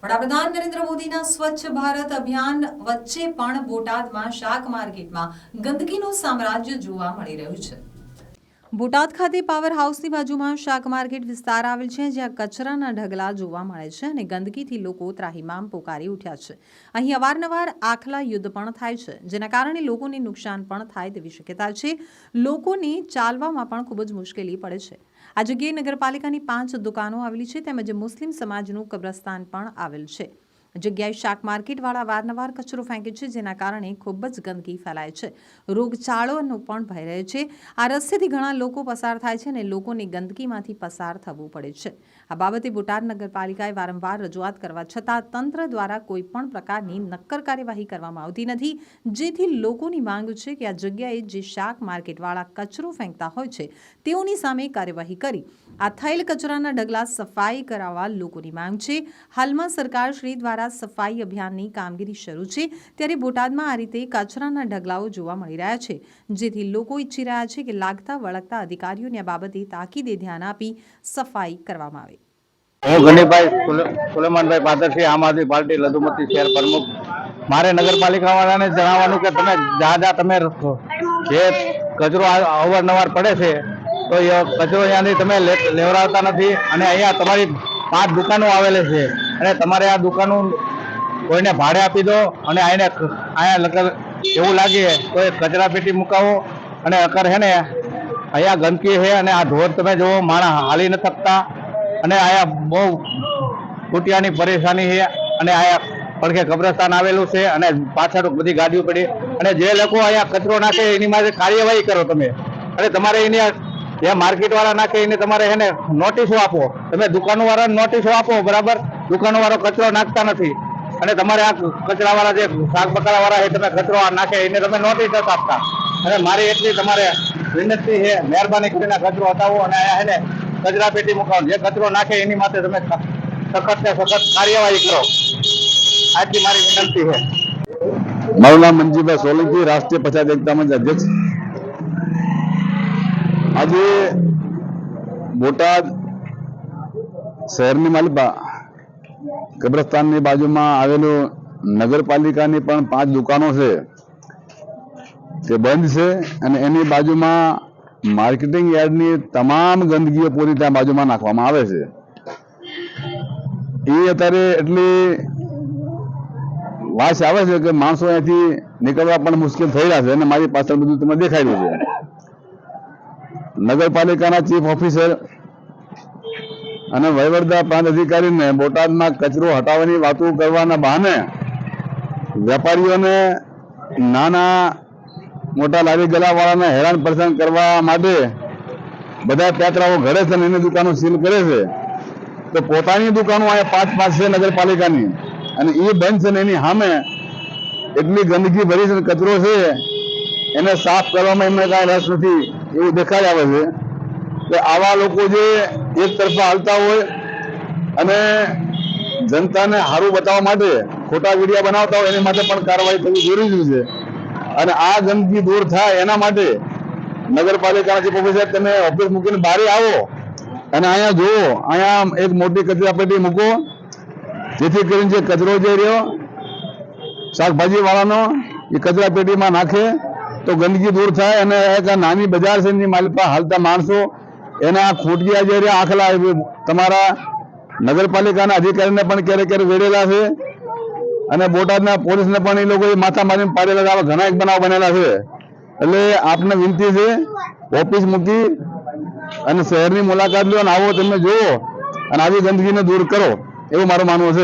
વડાપ્રધાન નરેન્દ્ર મોદીના સ્વચ્છ ભારત અભિયાન વચ્ચે પણ બોટાદમાં શાક માર્કેટમાં ગંદકીનું સામ્રાજ્ય જોવા મળી રહ્યું છે। બોટાદ ખાતે પાવર હાઉસની બાજુમાં શાક માર્કેટ વિસ્તાર આવેલ છે, જ્યાં કચરાના ઢગલા જોવા મળે છે અને ગંદકીથી લોકો ત્રાહિમામ પોકારી ઉઠ્યા છે। અહીં અવારનવાર આખલા યુદ્ધ પણ થાય છે, જેના કારણે લોકોને નુકસાન પણ થાય તેવી શક્યતા છે। લોકોને ચાલવામાં પણ ખૂબ જ મુશ્કેલી પડે છે। આ જગ્યાએ નગરપાલિકાની 5 દુકાનો આવેલી છે, તેમજ મુસ્લિમ સમાજનું કબ્રસ્તાન પણ આવેલ છે। જગ્યાએ શાક માર્કેટવાળા વારંવાર કચરો ફેંકે છે, જેના કારણે ખૂબ જ ગંદકી ફેલાય છે। રોગચાળોનો પણ ભય રહે છે। આ રસ્તેથી ઘણા લોકો પસાર થાય છે અને લોકોને ગંદકીમાંથી પસાર થવું પડે છે। આ બાબતે બોટાદ નગરપાલિકાએ વારંવાર રજૂઆત કરવા છતાં તંત્ર દ્વારા કોઈ પણ પ્રકારની નક્કર કાર્યવાહી કરવામાં આવતી નથી, જેથી લોકોની માંગ છે કે આ જગ્યાએ જે શાક માર્કેટવાળા કચરો ફેંકતા હોય છે તેઓની સામે કાર્યવાહી કરી આ થયેલ કચરાના ઢગલા સફાઈ કરાવવા લોકોની માંગ છે। હાલમાં સરકાર શ્રી દ્વારા સફાઈ અભિયાનની કામગીરી શરૂ છે, ત્યારે બોટાદમાં આ રીતે કચરાના ઢગલાઓ જોવા મળી રહ્યા છે, જેથી લોકો ઈચ્છી રહ્યા છે કે લાગતા વળગતા અધિકારીઓને આ બાબતે તાકીદે ધ્યાન આપી સફાઈ કરવામાં આવે। હું ગણેશભાઈ સુલેમાનભાઈ પાદરથી, આમ આદમી પાર્ટી લઘુમતી શહેર પ્રમુખ। મારે નગરપાલિકાવાળાને જણાવવાનું કે તમે જ્યાં તમે જે કચરો અવારનવાર પડે છે તો એ કચરો અહીંયાથી તમે લેવડાવતા નથી અને અહીંયા તમારી 5 દુકાનો આવેલી છે અને તમારે આ દુકાનો કોઈને ભાડે આપી દો અને અહીંયા એવું લાગે તો એ કચરા પેટી મુકાવો અને અકર છે ને અહીંયા ગંદકી છે અને આ ઢોર તમે જુઓ, માણસ હાલી ન શકતા અને અહીંયા બહુ કુટિયાની પરેશાની છે અને અહીંયા પડખે કબ્રસ્તાન આવેલું છે અને પાછળ બધી ગાડીઓ પડી અને જે લોકો અહીંયા કચરો નાખે એની માટે કાર્યવાહી કરો તમે અને તમારે એની જે માર્કેટ વાળા નાખે એને તમારે એને નોટિસો આપો, તમે દુકાનો વાળાને નોટિસો આપો, બરાબર। દુકાનો વાળો કચરો નાખતા નથી અને તમારે આ કચરા વાળા જે શાક બકરા વાળા છે તમે કચરો નાખે એને તમે નોટિસ નથી આપતા અને મારી એટલી તમારે વિનંતી છે, મહેરબાની કરીને કચરો હટાવો અને અહીંયા છે ને કચરા પેટી મુકાવો, જે કચરો નાખે એની માટે તમે સખત ને સખત કાર્યવાહી કરો, આટલી મારી વિનંતી છે। મારું નામ મંજીભાઈ સોલંકી, રાષ્ટ્રીય પંચાયત એકતા મંચ અધ્યક્ષ। આજે બોટાદ શહેરની માલિપા કબ્રસ્તાનની બાજુમાં આવેલું નગરપાલિકાની પણ 5 દુકાનો છે તે બંધ છે અને એની બાજુમાં માર્કેટિંગ યાર્ડની તમામ ગંદકીઓ પૂરી ત્યાં બાજુમાં નાખવામાં આવે છે। એ અત્યારે એટલી વાસ આવે છે કે માણસો અહીંયાથી નીકળવા પણ મુશ્કેલ થઈ રહ્યા છે અને મારી પાછળ બધું તમને દેખાઈ રહ્યું છે। નગરપાલિકાના ચીફ ઓફિસર અને વહીવટદાર પ્રાંત અધિકારીને બોટાદમાં કચરો હટાવવાની વાતો કરવાના બહાને વેપારીઓને નાના મોટા લારી ગલાવાળાને હેરાન પરેશાન કરવા માટે બધા પેતરાઓ ઘડે છે અને એની દુકાનો સીલ કરે છે, તો પોતાની દુકાનો અહીંયા 5 છે નગરપાલિકાની અને એ બંધ છે ને એની સામે એટલી ગંદકી ભરી છે, કચરો છે, એને સાફ કરવામાં એમને કાંઈ રસ નથી એવું દેખાઈ આવે છે। કે આવા લોકો જે એક તરફા હાલતા હોય અને જનતાને સારું બતાવવા માટે ખોટા વિડીયો બનાવતા હોય એની માટે પણ કાર્યવાહી થવી જરૂરી છે અને આ ગંદકી દૂર થાય એના માટે નગરપાલિકાના ચીફ ઓફિસર તમે ઓફિસ મૂકીને બહાર આવો અને અહીંયા જુઓ, અહીંયા એક મોટી કચરા પેટી મૂકો, જેથી કરીને જે કચરો જે રહ્યો શાકભાજી વાળાનો એ કચરા પેટીમાં નાખે તો ગંદકી દૂર થાય અને એક નાની બજાર છે એની માલિપા હાલતા માણસો એના ખોટિયા જે રહ્યા આખલા તમારા નગરપાલિકાના અધિકારીને પણ ક્યારેક વેડેલા છે અને બોટાદના પોલીસને પણ એ લોકો માથા મારીને પાડેલા છે। આવા ઘણા એક બનાવ બનેલા છે। એટલે આપને વિનંતી છે, ઓફિસ મૂકી અને શહેરની મુલાકાત લો અને આવો તમે જુઓ અને આવી ગંદકીને દૂર કરો, એવું મારું માનવું છે।